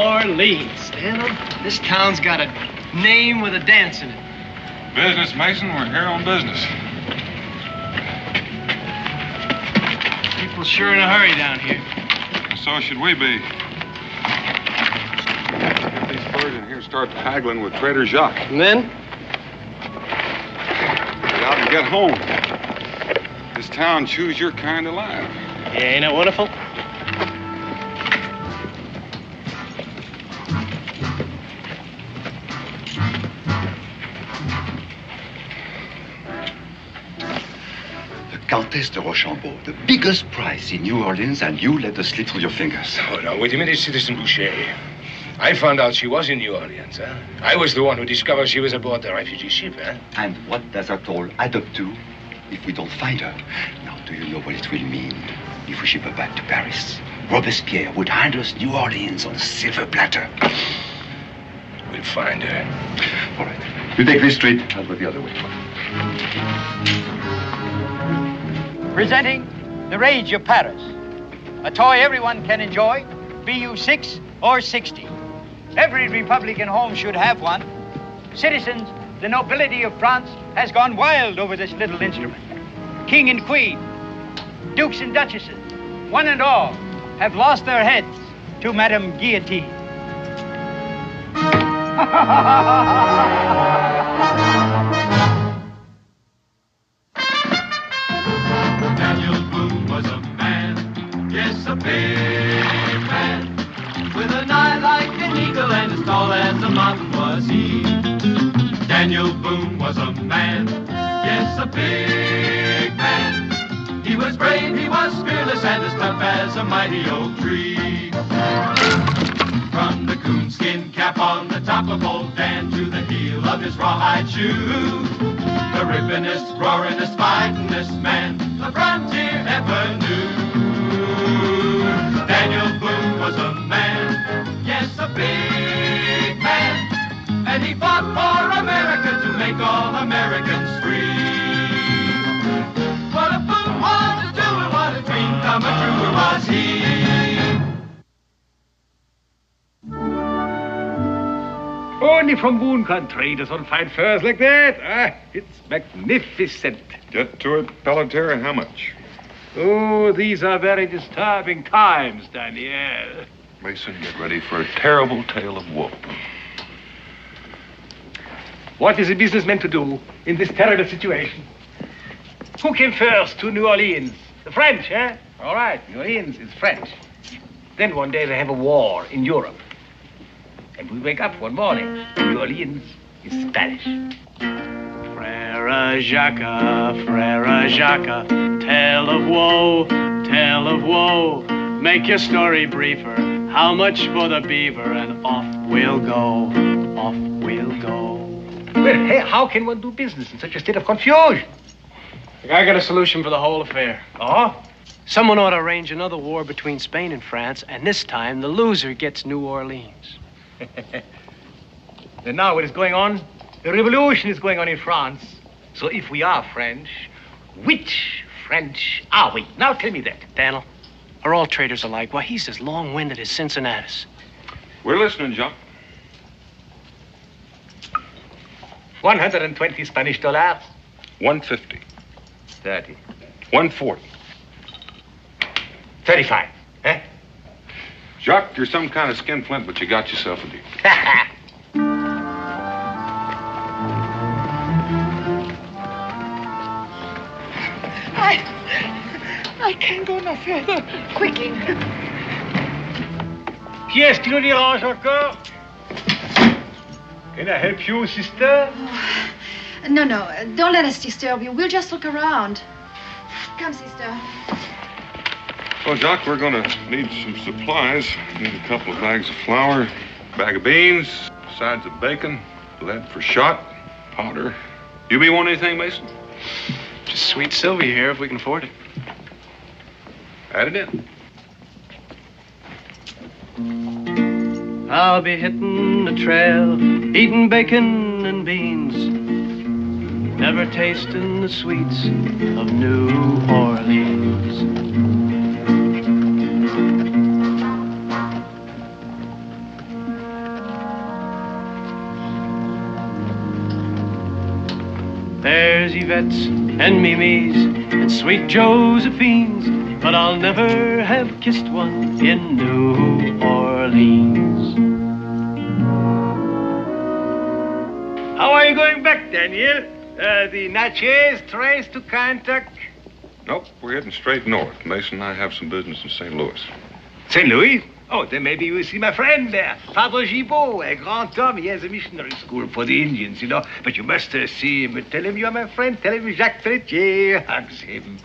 Orleans. Damn, this town's got a name with a dance in it. Business, Mason. We're here on business. People sure in a hurry down here. So should we be. Let's get these furs in here and start haggling with Trader Jacques. And then? Get out and get home. This town chews your kind alive. Yeah, ain't that wonderful? Countess de Rochambeau, the biggest prize in New Orleans, and you let us slip through your fingers. Oh, no, wait a minute, Citizen Boucher. I found out she was in New Orleans, huh? I was the one who discovered she was aboard the refugee ship, huh? And what does that all add up to if we don't find her? Now, do you know what it will mean if we ship her back to Paris? Robespierre would hand us New Orleans on a silver platter. We'll find her. All right. You take this street, I'll go the other way. Presenting The Rage of Paris, a toy everyone can enjoy, be you 6 or 60. Every Republican home should have one. Citizens, the nobility of France has gone wild over this little instrument. King and queen, dukes and duchesses, one and all, have lost their heads to Madame Guillotine. Yes, a big man, with an eye like an eagle and as tall as a mountain was he. Daniel Boone was a man, yes, a big man. He was brave, he was fearless, and as tough as a mighty oak tree. From the coonskin cap on the top of old Dan to the heel of his rawhide shoe, the rippingest, roaringest, fightingest man the frontier ever knew. Daniel Boone was a man, yes, a big man, and he fought for America to make all Americans free. What a Boone wanted to do and what a dream come true was he. Only from Boone country does one find furs like that. Ah, it's magnificent. Get to it, Pelletier. How much? Oh, these are very disturbing times, Daniel. Mason, get ready for a terrible tale of woe. What is a businessman to do in this terrible situation? Who came first to New Orleans? The French, eh? All right, New Orleans is French. Then one day they have a war in Europe. And we wake up one morning, New Orleans is Spanish. Frere Jacques, tale of woe, make your story briefer. How much for the beaver? And off we'll go. Well, hey, how can one do business in such a state of confusion? I got a solution for the whole affair. Oh? Someone ought to arrange another war between Spain and France, and this time the loser gets New Orleans. And now what is going on? The revolution is going on in France. So if we are French, which French are we? Now tell me that. Daniel, are all traitors alike? Why, he's as long-winded as Cincinnatus. We're listening, Jacques. 120 Spanish dollars. 150. 30. 140. 35. Eh? Jacques, you're some kind of skinflint, but you got yourself a deal. I can't go no further. Quickly. Qui est-ce qui nous dérange encore? Can I help you, sister? Oh, no, don't let us disturb you. We'll just look around. Come, sister. Well, Jacques, we're going to need some supplies. Need a couple of bags of flour, a bag of beans, sides of bacon, lead for shot, powder. You be want anything, Mason? Just sweet Sylvia here, if we can afford it. Add it in. I'll be hitting the trail, eating bacon and beans, never tasting the sweets of New Orleans. There's Yvette's and Mimi's and sweet Josephine's, but I'll never have kissed one in New Orleans. How are you going back, Daniel? The Natchez trace to Kentucky? Nope, we're heading straight north. Mason and I have some business in St. Louis. St. Louis? Oh, then maybe you will see my friend there, Father Gibault, a grand homme. He has a missionary school for the Indians, you know. But you must see him. Tell him you're my friend. Tell him Jacques Pelletier hugs him.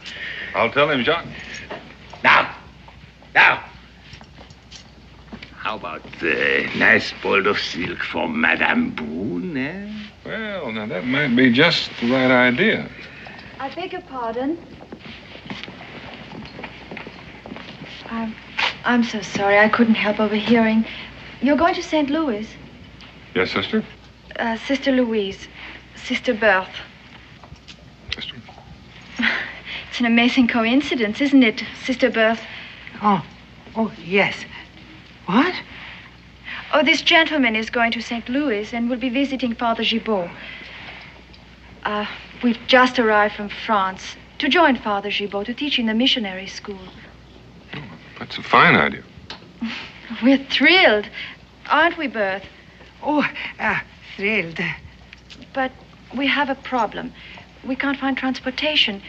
I'll tell him, Jacques. Now. How about a nice ball of silk for Madame Boone, eh? Well, now that might be just the right idea. I beg your pardon. I'm so sorry. I couldn't help overhearing. You're going to St. Louis? Yes, sister? Sister Louise. Sister Berthe. Sister? It's an amazing coincidence, isn't it, Sister Berthe? Oh, yes. What? Oh, this gentleman is going to St. Louis and will be visiting Father Gibault. We've just arrived from France to join Father Gibault to teach in the missionary school. That's a fine idea. We're thrilled, aren't we, Berthe? Oh, thrilled. But we have a problem. We can't find transportation.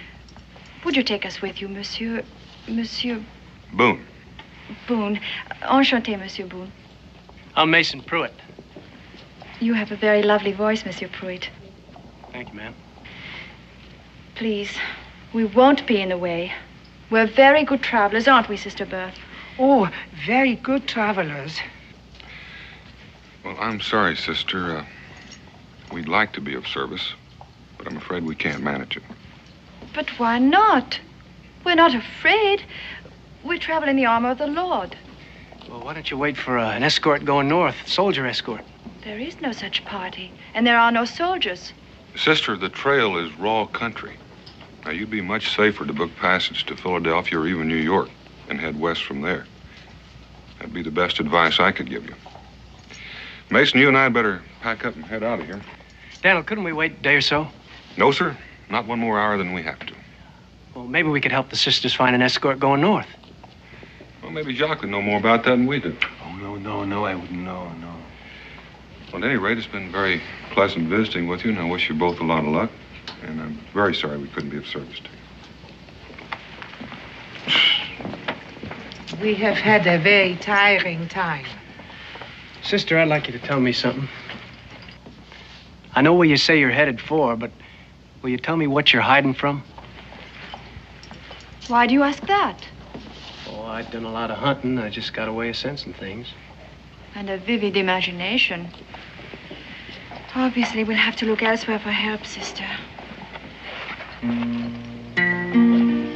Would you take us with you, Monsieur Boone. Boone? Enchanté, Monsieur Boone. I'm Mason Pruitt. You have a very lovely voice, Monsieur Pruitt. Thank you, ma'am. Please, we won't be in the way. We're very good travelers, aren't we, Sister Berthe? Oh, very good travelers. Well, I'm sorry, sister. We'd like to be of service, but I'm afraid we can't manage it. But why not? We're not afraid. We travel in the armor of the Lord. Well, why don't you wait for an escort going north, soldier escort? There is no such party, and there are no soldiers. Sister, the trail is raw country. Now, you'd be much safer to book passage to Philadelphia or even New York and head west from there. That'd be the best advice I could give you. Mason, you and I'd better pack up and head out of here. Daniel, couldn't we wait a day or so? No, sir. Not one more hour than we have to. Well, maybe we could help the sisters find an escort going north. Well, maybe Jacques would know more about that than we do. Oh, no, I wouldn't know, no. Well, at any rate, it's been very pleasant visiting with you, and I wish you both a lot of luck. And I'm very sorry we couldn't be of service to you. We have had a very tiring time. Sister, I'd like you to tell me something. I know where you say you're headed for, but will you tell me what you're hiding from? Why do you ask that? Oh, I've done a lot of hunting. I just got a way of sensing things. And a vivid imagination. Obviously, we'll have to look elsewhere for help, sister.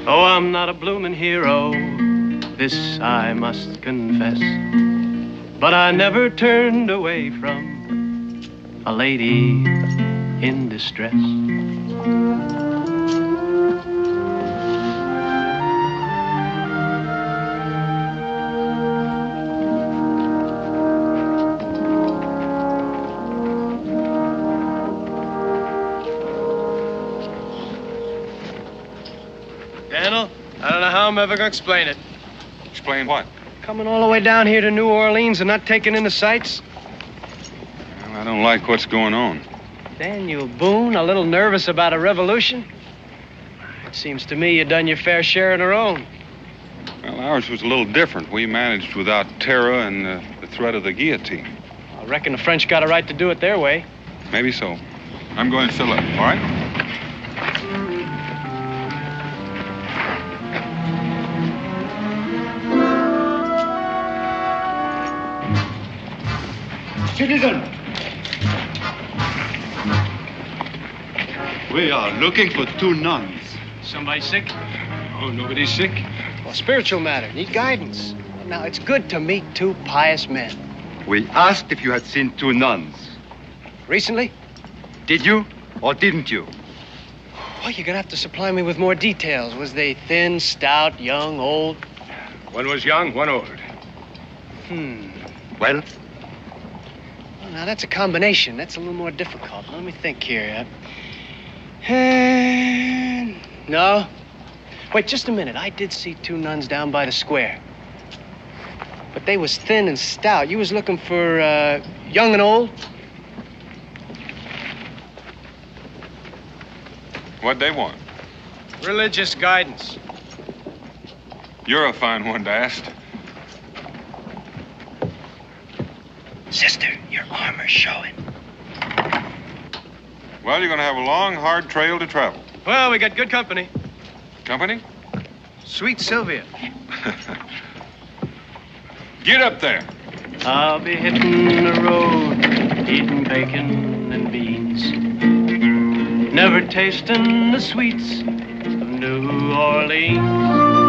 Oh, I'm not a bloomin' hero, this I must confess. But I never turned away from a lady in distress. Daniel, I don't know how I'm ever going to explain it. Explain what? Coming all the way down here to New Orleans and not taking in the sights? Well, I don't like what's going on. Daniel Boone, a little nervous about a revolution? It seems to me you done your fair share on our own. Well, ours was a little different. We managed without terror and the threat of the guillotine. I reckon the French got a right to do it their way. Maybe so. I'm going to fill up, all right? Citizen! We are looking for 2 nuns. Somebody sick? Oh, nobody's sick? Well, spiritual matter. Need guidance. Now, it's good to meet 2 pious men. We asked if you had seen 2 nuns. Recently? Did you or didn't you? Well, you're going to have to supply me with more details. Was they thin, stout, young, old? One was young, one old. Well? Well, now, that's a combination. That's a little more difficult. Let me think here. No. Wait, just a minute. I did see 2 nuns down by the square. But they was thin and stout. You was looking for, young and old? What'd they want? Religious guidance. You're a fine one to ask. Sister, your armor's showing. Well, you're gonna have a long, hard trail to travel. Well, we got good company. Company? Sweet Sylvia. Get up there. I'll be hitting the road, eating bacon and beans. Never tasting the sweets of New Orleans.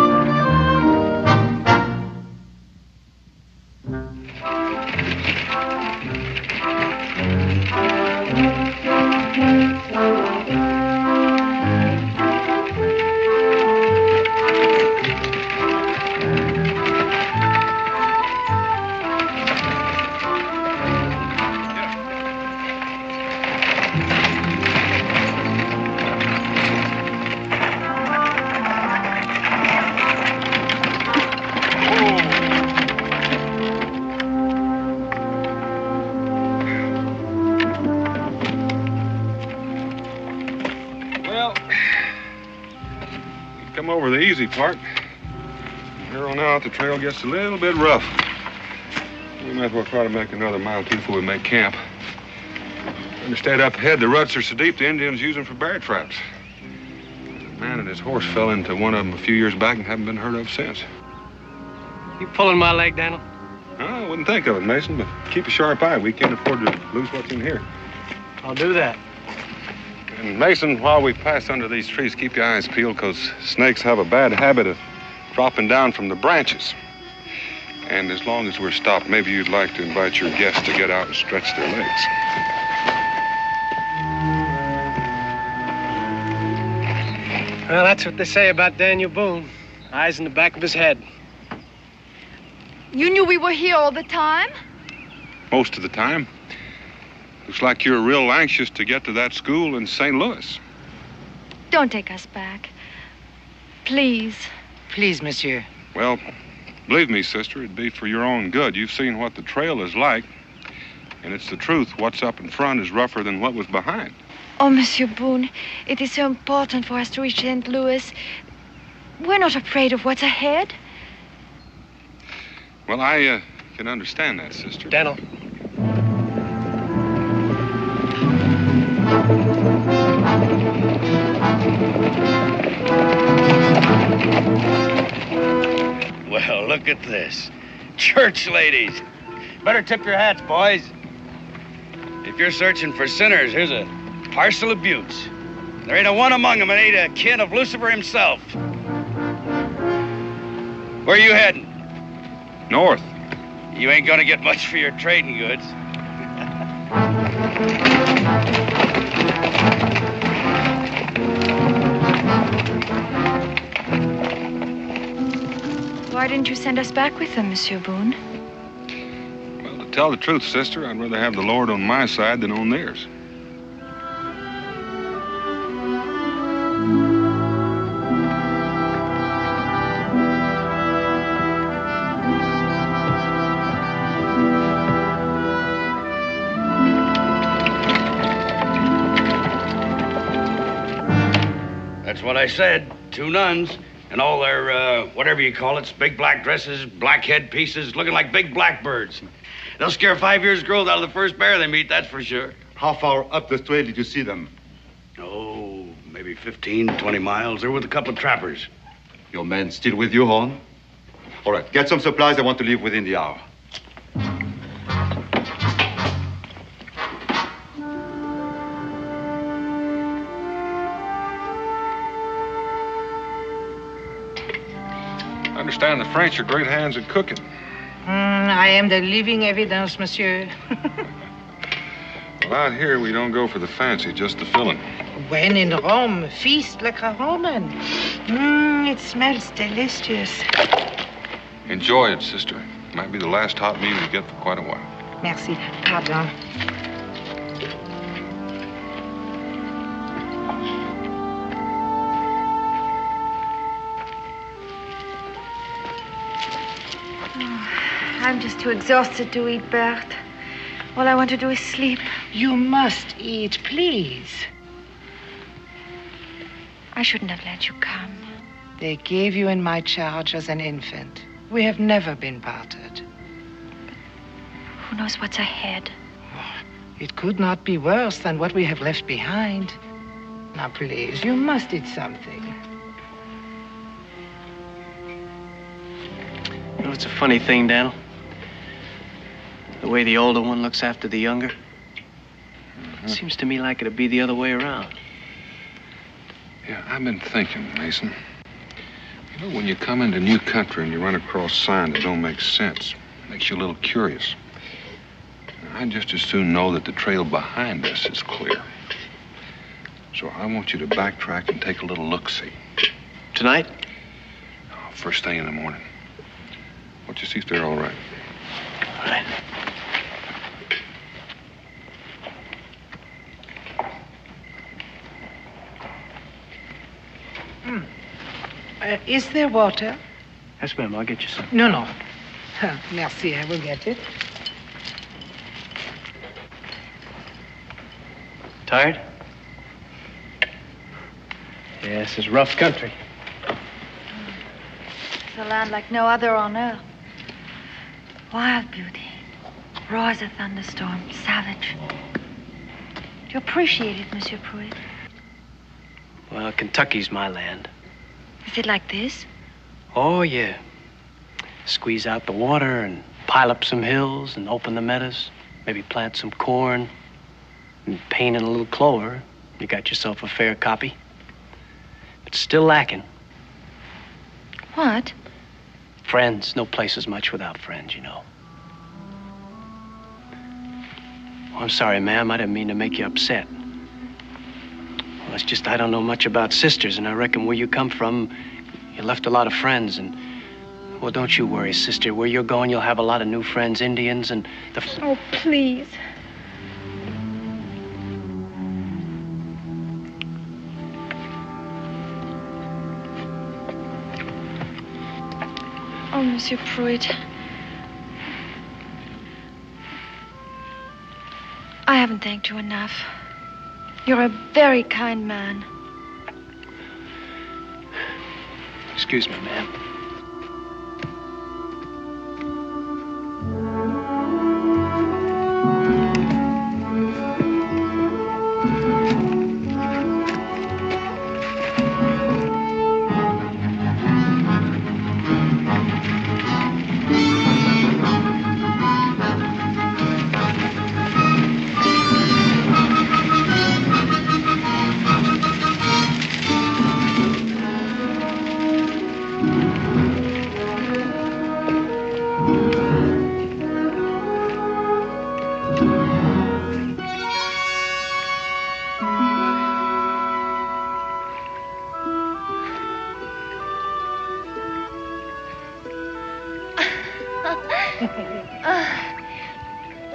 Come over the easy part. From here on out, the trail gets a little bit rough. We might as well try to make another mile or 2 before we make camp. Understand up ahead, the ruts are so deep, the Indians use them for bear traps. The man and his horse fell into one of them a few years back and haven't been heard of since. You pulling my leg, Daniel? I wouldn't think of it, Mason, but keep a sharp eye. We can't afford to lose what's in here. I'll do that. And Mason, while we pass under these trees, keep your eyes peeled, because snakes have a bad habit of dropping down from the branches. And as long as we're stopped, maybe you'd like to invite your guests to get out and stretch their legs. Well, that's what they say about Daniel Boone. Eyes in the back of his head. You knew we were here all the time? Most of the time. Looks like you're real anxious to get to that school in St. Louis. Don't take us back. Please. Please, monsieur. Well, believe me, sister, it'd be for your own good. You've seen what the trail is like, and it's the truth. What's up in front is rougher than what was behind. Oh, Monsieur Boone, it is so important for us to reach St. Louis. We're not afraid of what's ahead. Well, I can understand that, sister. Daniel. Well, look at this. Church ladies. Better tip your hats, boys. If you're searching for sinners, here's a parcel of buttes. There ain't a one among them that ain't a kin of Lucifer himself. Where are you heading? North. You ain't gonna get much for your trading goods. Why didn't you send us back with them, Monsieur Boone? Well, to tell the truth, sister, I'd rather have the Lord on my side than on theirs. That's what I said. 2 nuns. And all their, whatever you call it, big black dresses, black head pieces, looking like big blackbirds. They'll scare 5 years' growth out of the first bear they meet, that's for sure. How far up the trail did you see them? Oh, maybe 15, 20 miles. They're with a couple of trappers. Your men still with you, Horn? All right, get some supplies. I want to leave within the hour. I understand the French are great hands at cooking. I am the living evidence, monsieur. Well, out here, we don't go for the fancy, just the filling. When in Rome, feast like a Roman. It smells delicious. Enjoy it, sister. Might be the last hot meal you get for quite a while. Merci. Pardon. I'm just too exhausted to eat, Bert. All I want to do is sleep. You must eat, please. I shouldn't have let you come. They gave you in my charge as an infant. We have never been parted. Who knows what's ahead? It could not be worse than what we have left behind. Now, please, you must eat something. You know, it's a funny thing, Daniel. The way the older one looks after the younger. It seems to me like it'd be the other way around. Yeah, I've been thinking, Mason. You know, when you come into new country and you run across signs that don't make sense, it makes you a little curious. I'd just as soon know that the trail behind us is clear. So I want you to backtrack and take a little look-see. Tonight? Oh, first thing in the morning. Want you see if they're all right. All right. Is there water? Yes, ma'am. I'll get you some. No. Merci, I will get it. Tired? Yes, it's rough country. It's a land like no other on earth. Wild beauty. Raw as a thunderstorm. Savage. Do you appreciate it, Monsieur Pruitt? Well, Kentucky's my land. Is it like this? Oh, yeah. Squeeze out the water and pile up some hills and open the meadows. Maybe plant some corn and paint in a little clover. You got yourself a fair copy. But still lacking. What? Friends. No place is much without friends, you know. Oh, I'm sorry, ma'am. I didn't mean to make you upset. Well, it's just I don't know much about sisters, and I reckon where you come from, you left a lot of friends, and... Well, don't you worry, sister. Where you're going, you'll have a lot of new friends, Indians, and the... Oh, please. Oh, Monsieur Pruitt. I haven't thanked you enough. You're a very kind man. Excuse me, ma'am.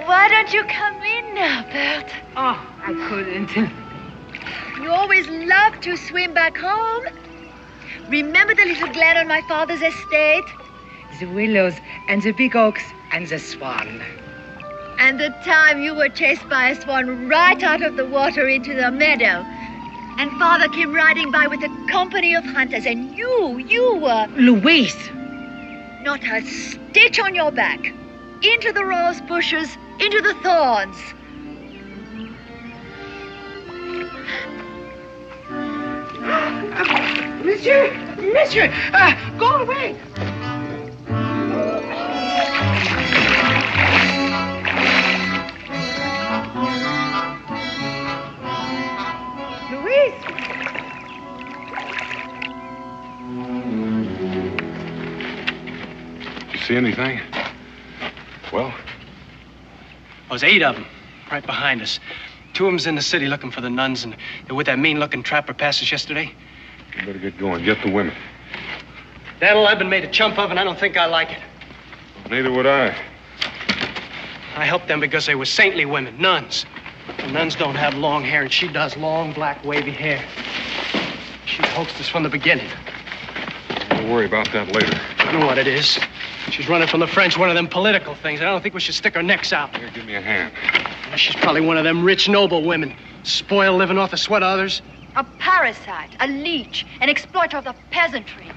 Why don't you come in now, Bert? Oh, I couldn't. You always loved to swim back home. Remember the little glen on my father's estate? The willows and the big oaks and the swan. And the time you were chased by a swan right out of the water into the meadow. And father came riding by with a company of hunters, and you were... Louise! Not a stitch on your back. Into the rose bushes, into the thorns. Monsieur, go away. Louise! You see anything? Well? There's 8 of them right behind us. 2 of them's in the city looking for the nuns, and they're with that mean-looking trapper past us yesterday. You better get going. Get the women. Daniel, I've been made a chump of, and I don't think I like it. Neither would I. I helped them because they were saintly women, nuns. The nuns don't have long hair, and she does long, black, wavy hair. She hoaxed us from the beginning. We'll worry about that later. You know what it is. She's running from the French, one of them political things. I don't think we should stick our necks out. Here, give me a hand. She's probably one of them rich, noble women. Spoiled, living off the sweat of others. A parasite, a leech, an exploiter of the peasantry.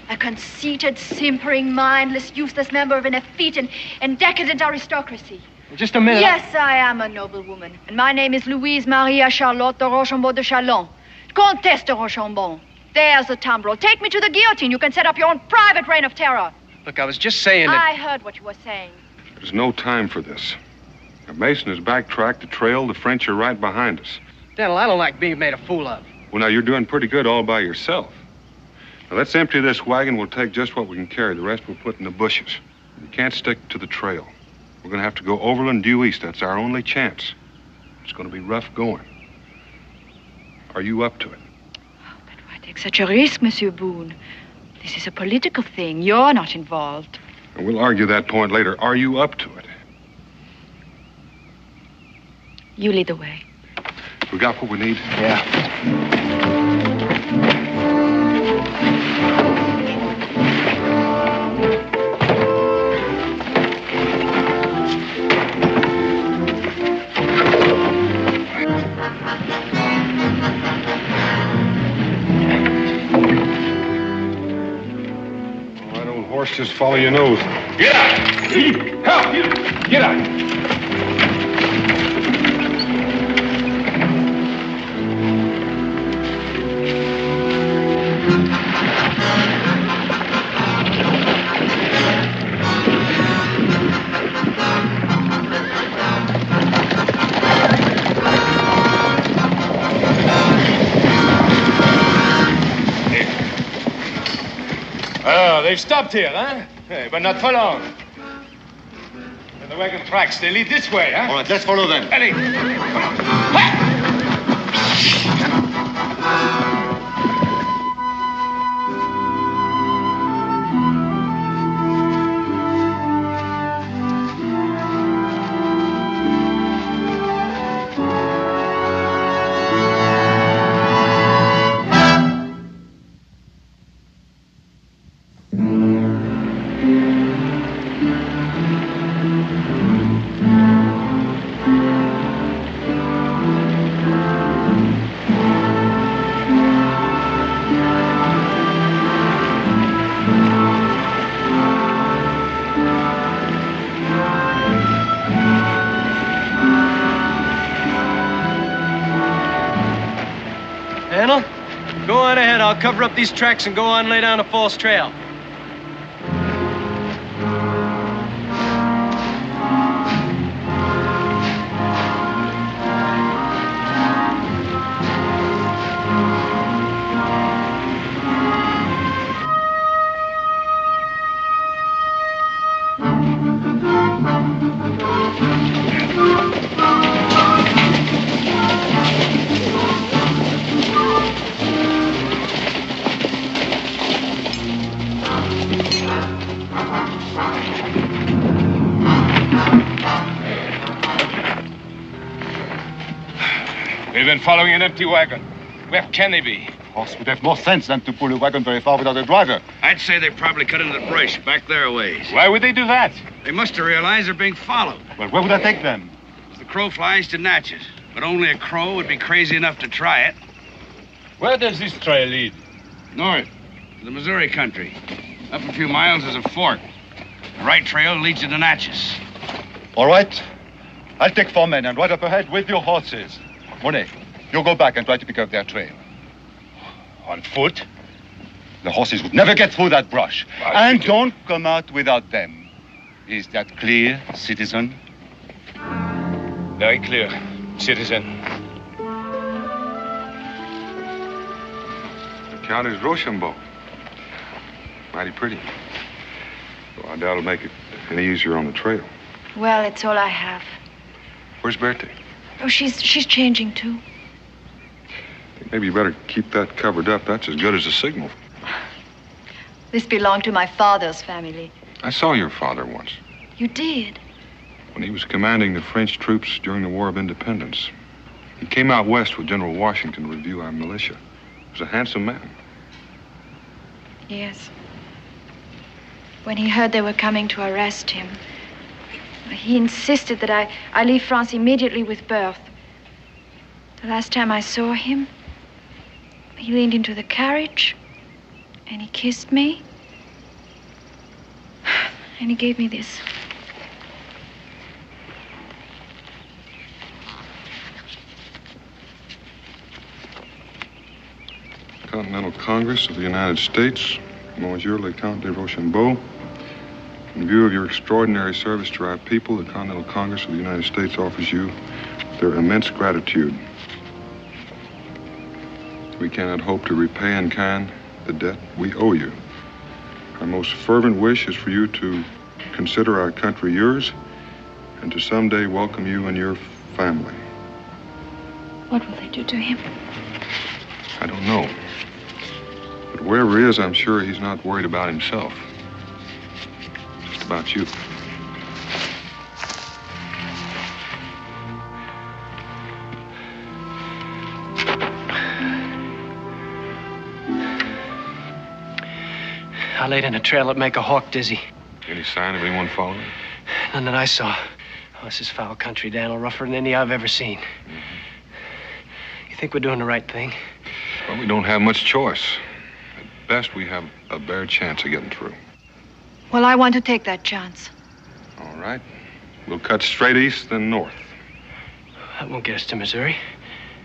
A conceited, simpering, mindless, useless member of an effete and decadent aristocracy. Just a minute. Yes, I am a noble woman. And my name is Louise Maria Charlotte de Rochambeau de Chalon. Comtesse de Rochambeau. There's the tumbrel. Take me to the guillotine. You can set up your own private reign of terror. Look, I was just saying that... I heard what you were saying. There's no time for this. Now, Mason has backtracked the trail. The French are right behind us. Daniel, I don't like being made a fool of. Well, now, you're doing pretty good all by yourself. Now, let's empty this wagon. We'll take just what we can carry. The rest we'll put in the bushes. You can't stick to the trail. We're going to have to go overland due east. That's our only chance. It's going to be rough going. Are you up to it? But why take such a risk, Monsieur Boone? This is a political thing. You're not involved. And we'll argue that point later. Are you up to it? You lead the way. We got what we need? Yeah. Just follow your nose. Get out! Help! Get out! They've stopped here, huh? Hey, but not for long. And the wagon tracks, they lead this way, huh? All right, let's follow them. Allez! Go on ahead. I'll cover up these tracks and go on lay down a false trail. They've been following an empty wagon. Where can they be? Horse would have more sense than to pull a wagon very far without a driver. I'd say they probably cut into the brush back their ways. Why would they do that? They must have realized they're being followed. Well, where would I take them? The crow flies to Natchez, but only a crow would be crazy enough to try it. Where does this trail lead? North, to the Missouri country. Up a few miles is a fork. The right trail leads you to Natchez. All right. I'll take 4 men and ride up ahead with your horses. Monet, you'll go back and try to pick up their trail. On foot? The horses would never get through that brush. And don't come out without them. Is that clear, citizen? Very clear, citizen. The Count is Rochambeau. Mighty pretty. Well, I doubt it'll make it any easier on the trail. Well, it's all I have. Where's Bertie? Oh, she's changing, too. I think maybe you better keep that covered up. That's as good as a signal. This belonged to my father's family. I saw your father once. You did? When he was commanding the French troops during the War of Independence. He came out west with General Washington to review our militia. He was a handsome man. Yes. when he heard they were coming to arrest him. He insisted that I leave France immediately with Berthe. The last time I saw him, he leaned into the carriage and he kissed me. And he gave me this. Continental Congress of the United States, Monsieur le Count de Rochambeau. In view of your extraordinary service to our people, the Continental Congress of the United States offers you their immense gratitude. We cannot hope to repay in kind the debt we owe you. Our most fervent wish is for you to consider our country yours and to someday welcome you and your family. What will they do to him? I don't know. But wherever he is, I'm sure he's not worried about himself. Just about you. I laid in a trail that'd make a hawk dizzy. Any sign of anyone following? None that I saw. Oh, this is foul country, Daniel, rougher than any I've ever seen. You think we're doing the right thing? Well, we don't have much choice. At best, we have a bare chance of getting through. Well, I want to take that chance. All right. We'll cut straight east, then north. That won't get us to Missouri.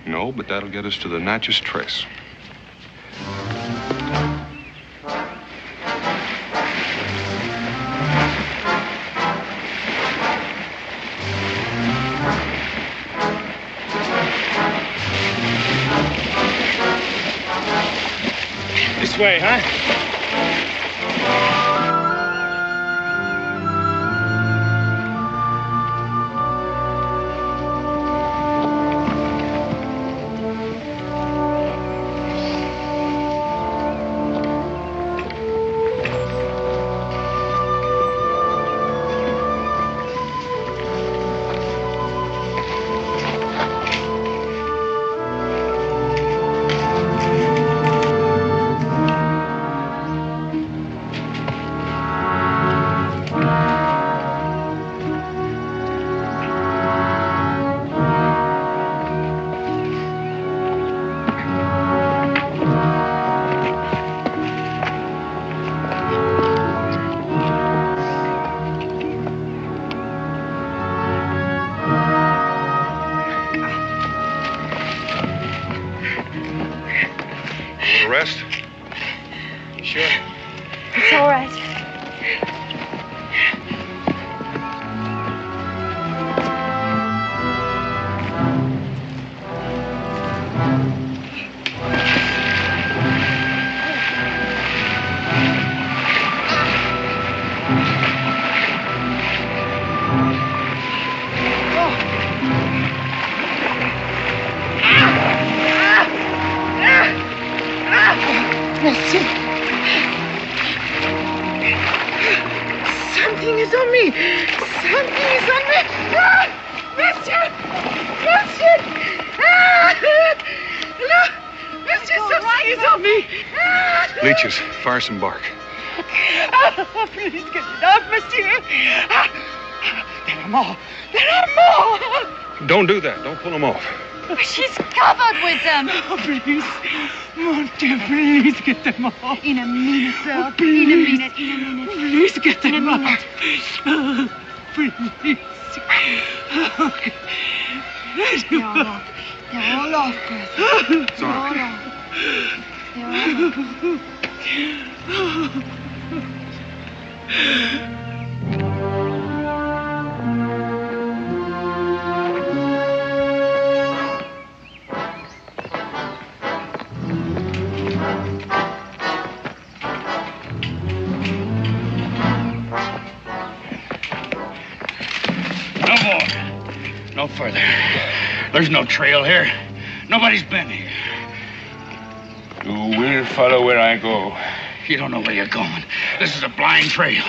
No, but that'll get us to the Natchez Trace. This way, huh? Rest? You sure? It's all right. Merci. Something is on me. Something is on me. Ah! Monsieur! Monsieur! Ah! Look! Monsieur, something is on me. Ah! Leeches, fire some bark. Ah, please get it off, monsieur. Ah! There are more. There are more. Don't do that. Don't pull them off. She's covered with them. Oh, please. Mon Dieu, please get them off. In a minute, sir. Oh, please. In a minute, in a minute. Please get them In a minute. off. Oh, please. Okay. They're all off. They're all off, Bertha. It's They're all all right. off. They're all off. No more. No further. There's no trail here. Nobody's been here. You will follow where I go. You don't know where you're going. This is a blind trail.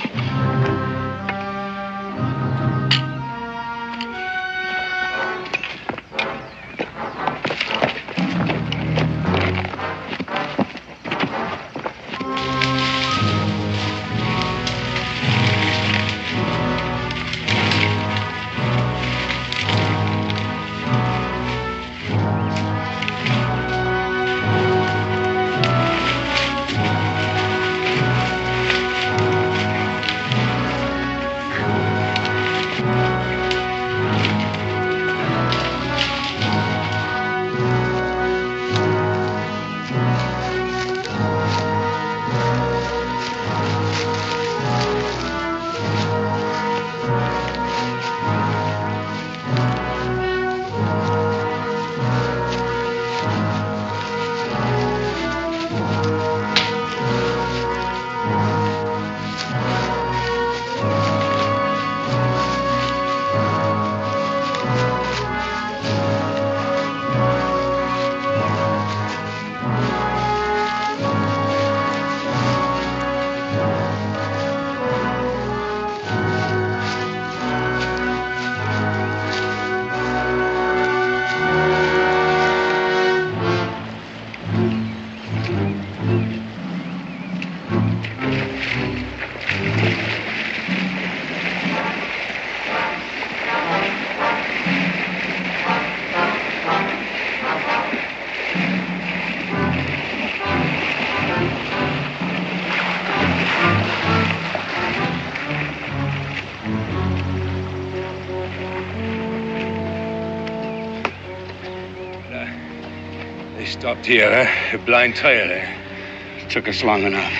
They stopped here, huh? A blind tire there. Took us long enough.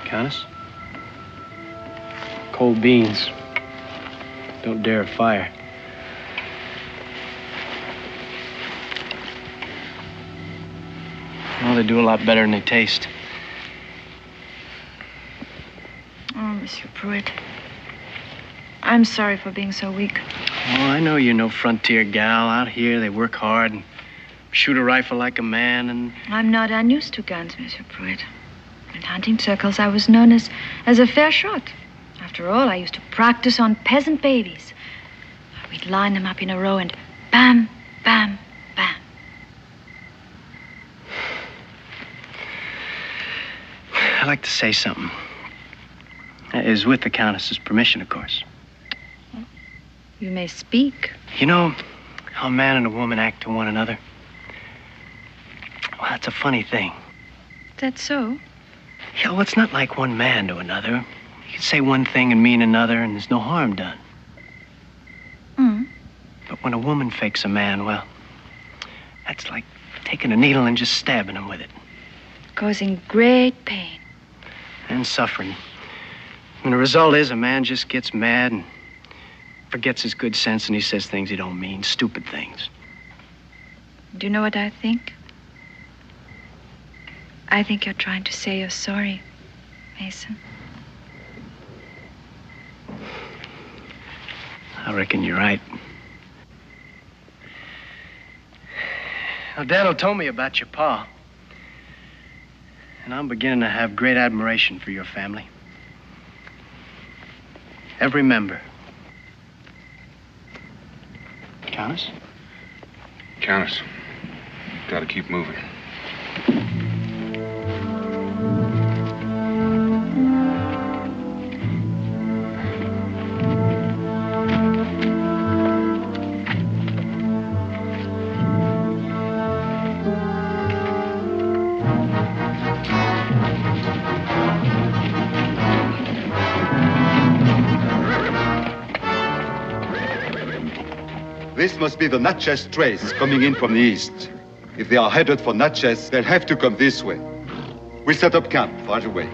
Countess? Cold beans. Don't dare fire. Well, they do a lot better than they taste. Oh, Monsieur Pruitt. I'm sorry for being so weak. Oh, I know you're no frontier gal. Out here, they work hard and shoot a rifle like a man and... I'm not unused to guns, Monsieur Pruitt. In hunting circles, I was known as a fair shot. After all, I used to practice on peasant babies. We'd line them up in a row and bam, bam, bam. I'd like to say something. That is with the Countess's permission, of course. You may speak. You know how a man and a woman act to one another? Well, that's a funny thing. That's so? Yeah, well, it's not like one man to another. You can say one thing and mean another, and there's no harm done. But when a woman fakes a man, well, that's like taking a needle and just stabbing him with it. Causing great pain. And suffering. And the result is a man just gets mad and forgets his good sense, and he says things he don't mean, stupid things. Do you know what I think? I think you're trying to say you're sorry, Mason. I reckon you're right. Now, Daniel told me about your pa. And I'm beginning to have great admiration for your family. Every member. Countess? Countess, gotta keep moving. This must be the Natchez trace coming in from the east. If they are headed for Natchez, they'll have to come this way. We set up camp right away.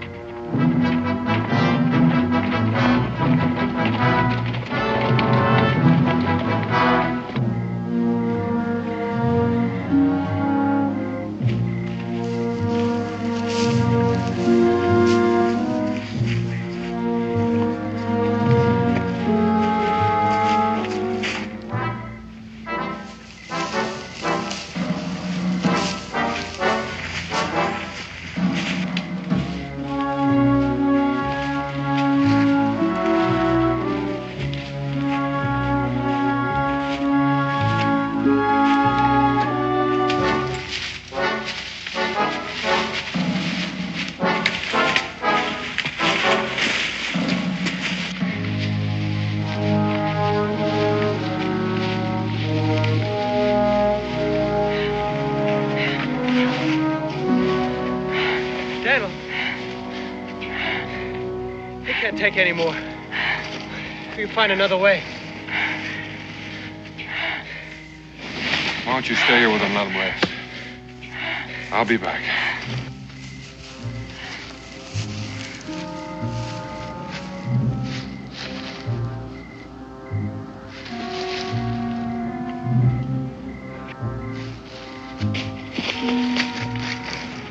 Take any more. We can find another way. Why don't you stay here with them and let them rest? I'll be back.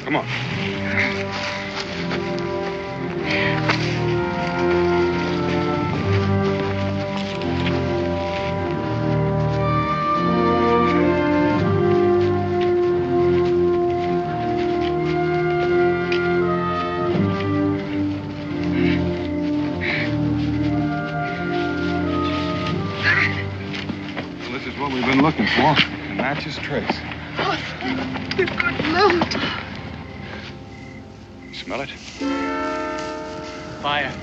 Come on. looking for. The Natchez trace. Oh, thank the good Lord. You smell it? Fire.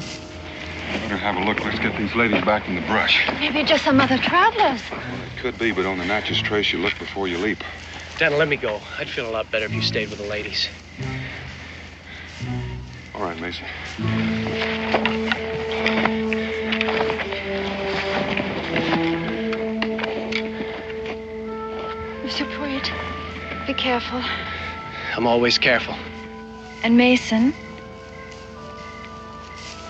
Better have a look. Let's get these ladies back in the brush. Maybe just some other travelers. Well, it could be, but on the Natchez trace, you look before you leap. Dan, let me go. I'd feel a lot better if you stayed with the ladies. All right, Mason. Monsieur Pruitt, be careful. I'm always careful. And Mason,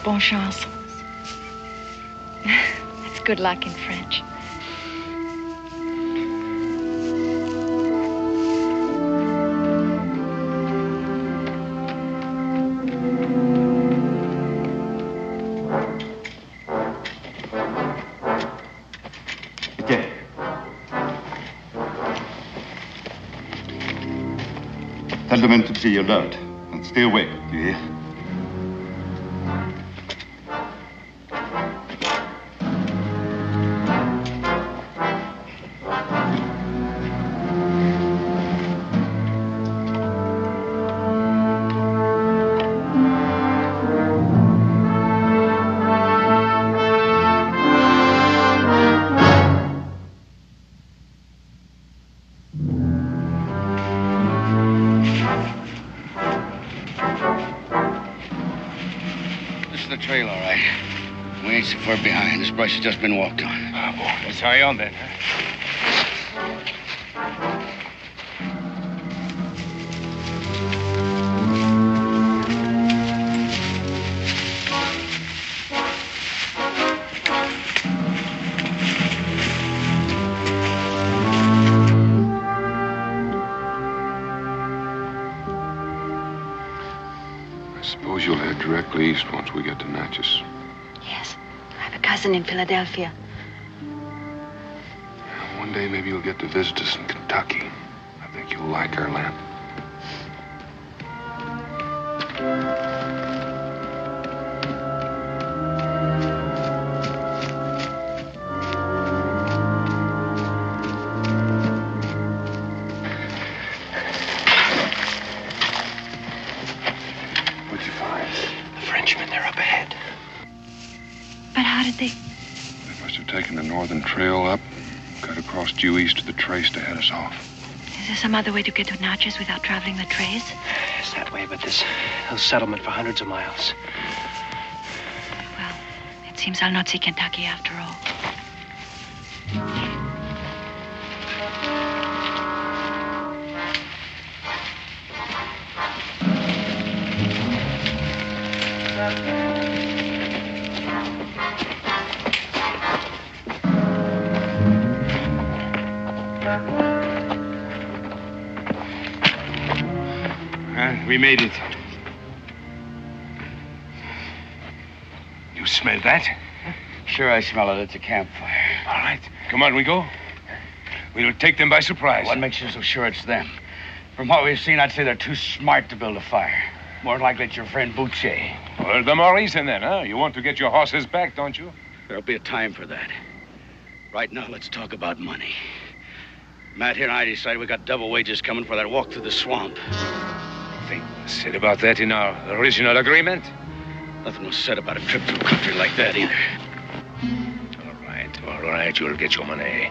bon chance. That's good luck in French. Tell the men to be alert and stay away, do you hear? Trail, all right. We ain't so far behind. This brush has just been walked on. Oh, boy. Let's hurry on then, huh? Suppose you'll head directly east once we get to Natchez. Yes. I have a cousin in Philadelphia. One day maybe you'll get to visit us in Kentucky. I think you'll like our land. What'd you find? The Frenchmen, they're up ahead. But how did they... They must have taken the northern trail up, cut across due east to the trace to head us off. Is there some other way to get to Natchez without traveling the trace? It's that way, but there's no settlement for hundreds of miles. Well, it seems I'll not see Kentucky after all. We made it. You smell that? Sure, I smell it. It's a campfire. All right. Come on, we go. We'll take them by surprise. What makes you so sure it's them? From what we've seen, I'd say they're too smart to build a fire. More likely it's your friend Boucher. Well, the more reason then, huh? You want to get your horses back, don't you? There'll be a time for that. Right now, let's talk about money. Matt here and I decided we got double wages coming for that walk through the swamp. Think said about that in our original agreement? Nothing was said about a trip to a country like that either. All right, you'll get your money.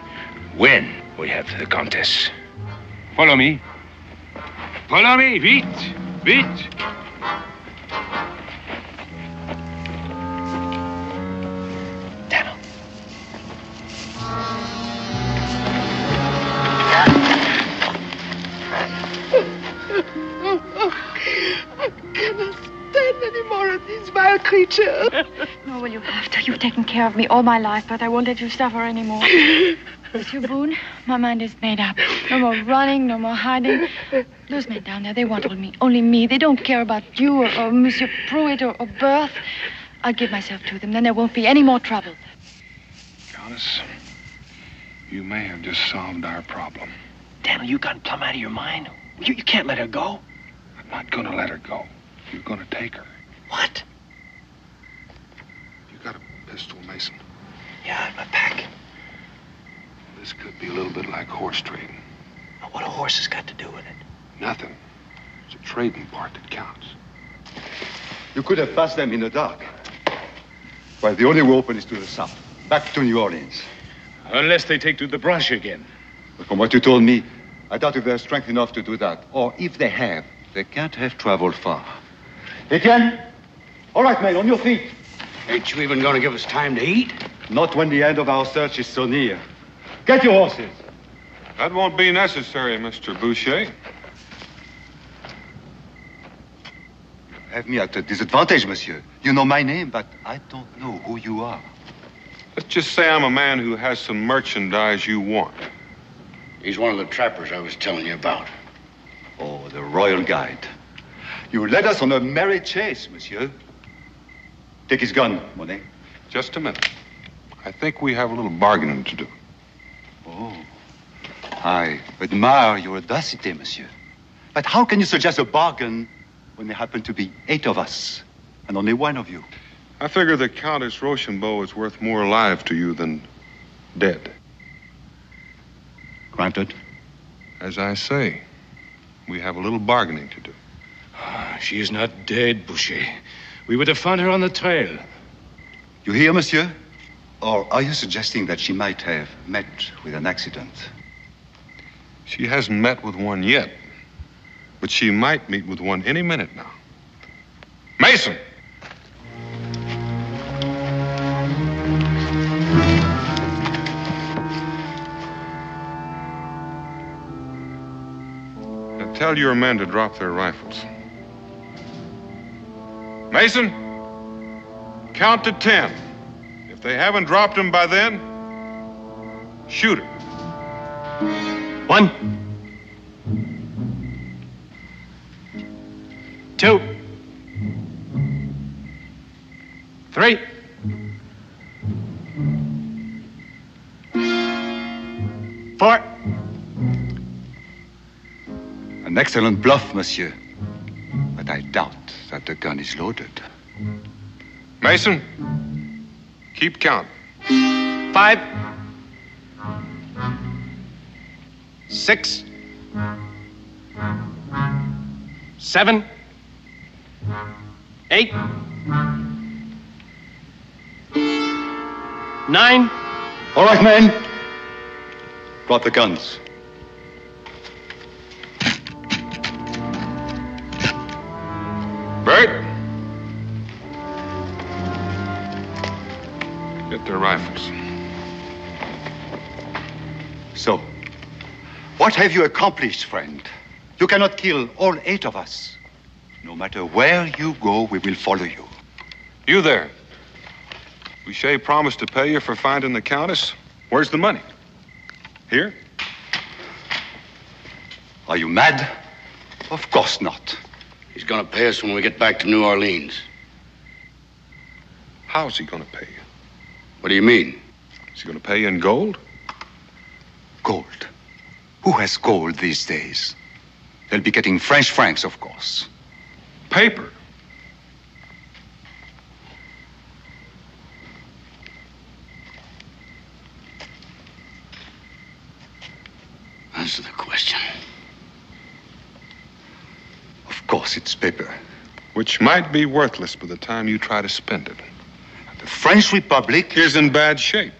When we have the contest. Follow me. Follow me, vite, vite. Daniel. I cannot stand any more of these vile creatures. Nor will you have to. You've taken care of me all my life, but I won't let you suffer anymore. Monsieur Boone, my mind is made up. No more running, no more hiding. Those men down there, they want only me. They don't care about you or Monsieur Pruitt or Berth. I'll give myself to them. Then there won't be any more trouble. Countess, you may have just solved our problem. Daniel, you gone plumb out of your mind? You can't let her go. I'm not going to let her go. You're going to take her. What? You got a pistol, Mason? Yeah, in my pack. This could be a little bit like horse trading. Now, what a horse has got to do with it? Nothing. It's the trading part that counts. You could have passed them in the dark. Well, the only way open is to the south, back to New Orleans. Unless they take to the brush again. But from what you told me, I doubt if they have strength enough to do that. Or if they have, they can't have traveled far. Etienne? All right, men, on your feet. Ain't you even going to give us time to eat? Not when the end of our search is so near. Get your horses. That won't be necessary, Mr. Boucher. Have me at a disadvantage, monsieur. You know my name, but I don't know who you are. Let's just say I'm a man who has some merchandise you want. He's one of the trappers I was telling you about. Oh, the royal guide. You led us on a merry chase, monsieur. Take his gun, Monet. Just a minute. I think we have a little bargaining to do. Oh, I admire your audacity, monsieur. But how can you suggest a bargain when there happen to be 8 of us and only 1 of you? I figure the Countess Rochambeau is worth more alive to you than dead. Granted. As I say, we have a little bargaining to do. She is not dead, Boucher. We would have found her on the trail. You hear, monsieur? Or are you suggesting that she might have met with an accident? She hasn't met with one yet, but she might meet with one any minute now. Mason! Now tell your men to drop their rifles. Mason, count to 10. If they haven't dropped them by then, shoot her. 1, 2, 3. Four. An excellent bluff, monsieur. But I doubt that the gun is loaded. Mason, keep count. 5, 6, 7, 8, 9. All right, men. Drop the guns. Bert. Get their rifles. So, what have you accomplished, friend? You cannot kill all 8 of us. No matter where you go, we will follow you. You there. Boucher promised to pay you for finding the Countess. Where's the money? Here? Are you mad? Of course not. He's going to pay us when we get back to New Orleans. How's he going to pay you? What do you mean? Is he going to pay you in gold? Gold? Who has gold these days? They'll be getting French francs, of course. Paper. Answer the question. Of course, it's paper. Which might be worthless by the time you try to spend it. The French Republic is in bad shape.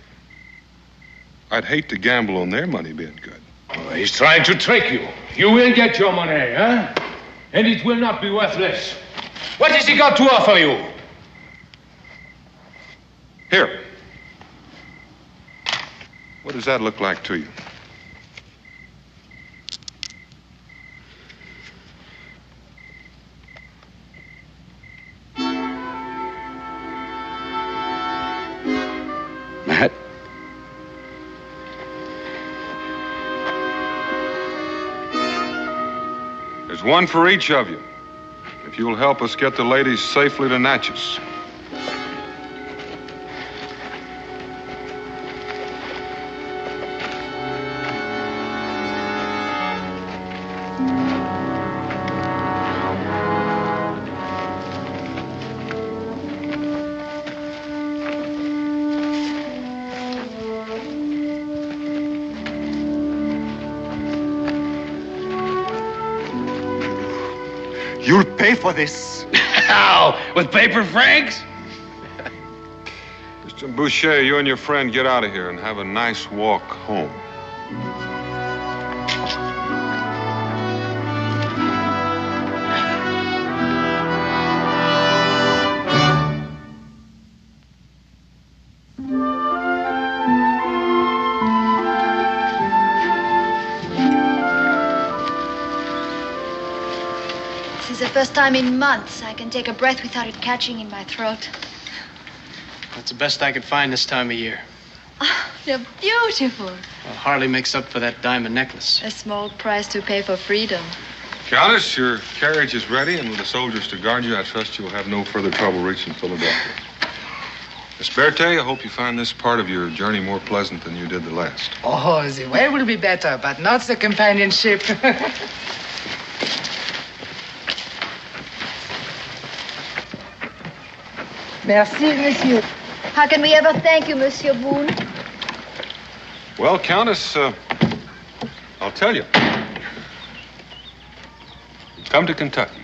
I'd hate to gamble on their money being good. Oh, he's trying to trick you. You will get your money, huh? And it will not be worthless. What has he got to offer you? Here. What does that look like to you? Matt? There's one for each of you. If you'll help us get the ladies safely to Natchez. You'll pay for this. How? With paper francs? Mr. Boucher, you and your friend get out of here and have a nice walk home. This is the first time in months I can take a breath without it catching in my throat. That's the best I could find this time of year. Oh, they're beautiful. Well, hardly makes up for that diamond necklace. A small price to pay for freedom. Countess, your carriage is ready, and with the soldiers to guard you, I trust you will have no further trouble reaching Philadelphia. Miss Berthe, I hope you find this part of your journey more pleasant than you did the last. Oh, the way will be better, but not the companionship. Merci, monsieur. How can we ever thank you, Monsieur Boone? Well, Countess, I'll tell you. Come to Kentucky.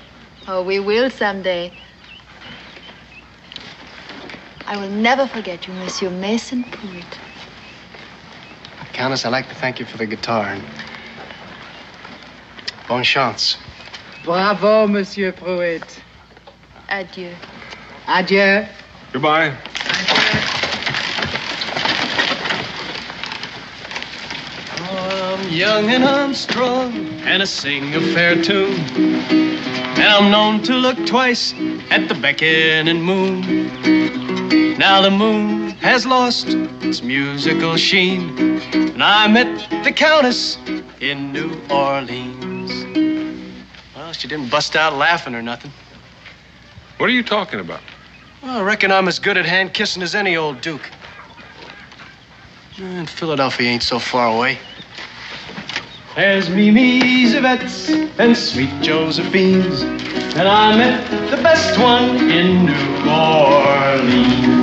Oh, we will someday. I will never forget you, Monsieur Mason Pruitt. Countess, I'd like to thank you for the guitar and bonne chance. Bravo, Monsieur Pruitt. Adieu. Adieu. Goodbye. I'm young and I'm strong, and I sing a fair tune. And I'm known to look twice at the beckoning moon. Now the moon has lost its musical sheen, and I met the Countess in New Orleans. Well, she didn't bust out laughing or nothing. What are you talking about? Well, I reckon I'm as good at hand kissing as any old duke. And Philadelphia ain't so far away. There's Mimi's, Yvette's, and sweet Josephine's, and I met the best one in New Orleans.